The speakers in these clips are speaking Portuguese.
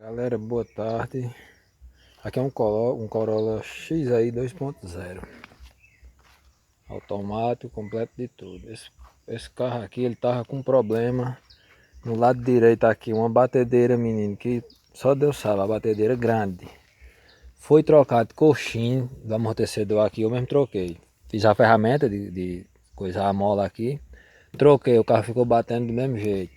Galera, boa tarde. Aqui é um Corolla X aí 2.0, automático, completo de tudo. Esse carro aqui, ele tava com problema no lado direito aqui, uma batedeira, menino, que só Deus sabe, a batedeira grande. Foi trocado coxinho do amortecedor aqui, eu mesmo troquei. Fiz a ferramenta de coisar a mola aqui, troquei, o carro ficou batendo do mesmo jeito.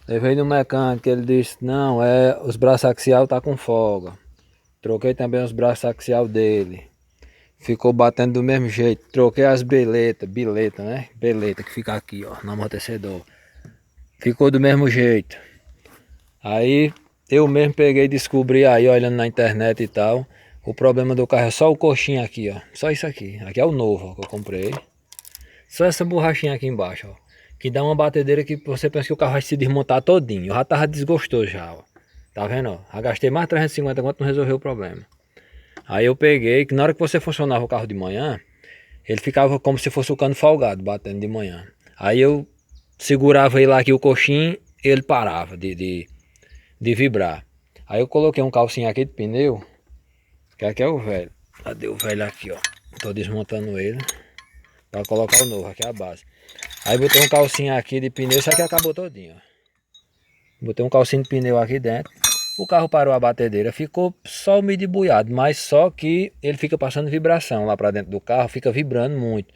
Levei no mecânico, ele disse, não, os braços axial tá com folga. Troquei também os braços axial dele. Ficou batendo do mesmo jeito. Troquei as bileta, né? Beleta que fica aqui, ó, no amortecedor. Ficou do mesmo jeito. Aí eu mesmo peguei e descobri aí, olhando na internet e tal. O problema do carro é só o coxinho aqui, ó. Só isso aqui. Aqui é o novo, ó, que eu comprei. Só essa borrachinha aqui embaixo, ó. Que dá uma batedeira que você pensa que o carro vai se desmontar todinho. Eu já tava desgostoso já, ó. Tá vendo, ó? Já gastei mais 350 conto, não resolveu o problema. Aí eu peguei, que na hora que você funcionava o carro de manhã, ele ficava como se fosse o cano folgado, batendo de manhã. Aí eu segurava ele aqui, o coxinho, ele parava de vibrar. Aí eu coloquei um calcinho aqui de pneu, que aqui é o velho. Cadê o velho aqui, ó? Tô desmontando ele, para colocar o novo, aqui é a base. Aí botei um calcinho aqui de pneu, isso aqui acabou todinho, ó. Botei um calcinho de pneu aqui dentro. O carro parou a batedeira, ficou só meio buiado, mas só que ele fica passando vibração lá para dentro do carro, fica vibrando muito.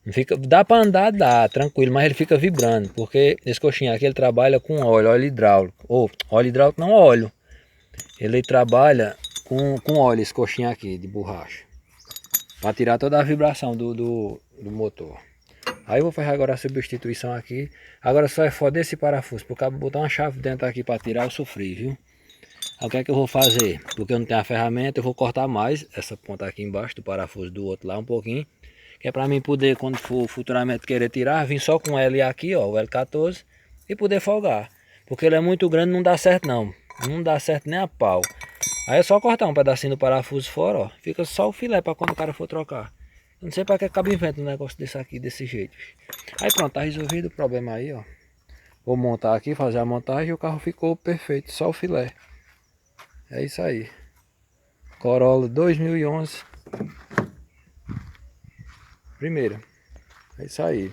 Não fica, dá para andar, dá, tranquilo, mas ele fica vibrando, porque esse coxinha aqui ele trabalha com óleo hidráulico, ou óleo hidráulico não, óleo. Ele trabalha com óleo, esse coxinha aqui de borracha, para tirar toda a vibração do motor. Aí eu vou fazer agora a substituição aqui. Agora só é foda esse parafuso, porque eu botar uma chave dentro aqui para tirar, eu sofri, viu? Aí o que é que eu vou fazer? Porque eu não tenho a ferramenta, eu vou cortar mais essa ponta aqui embaixo do parafuso do outro lá um pouquinho. Que é para mim poder, quando for futuramente querer tirar, vir só com L aqui, ó, o L14, e poder folgar. Porque ele é muito grande, não dá certo não. Não dá certo nem a pau. Aí é só cortar um pedacinho do parafuso fora, ó. Fica só o filé para quando o cara for trocar. Eu não sei para que acaba inventando um negócio desse aqui, desse jeito. Aí pronto, tá resolvido o problema aí, ó. Vou montar aqui, fazer a montagem e o carro ficou perfeito, só o filé. É isso aí. Corolla 2011. Primeira. É isso aí.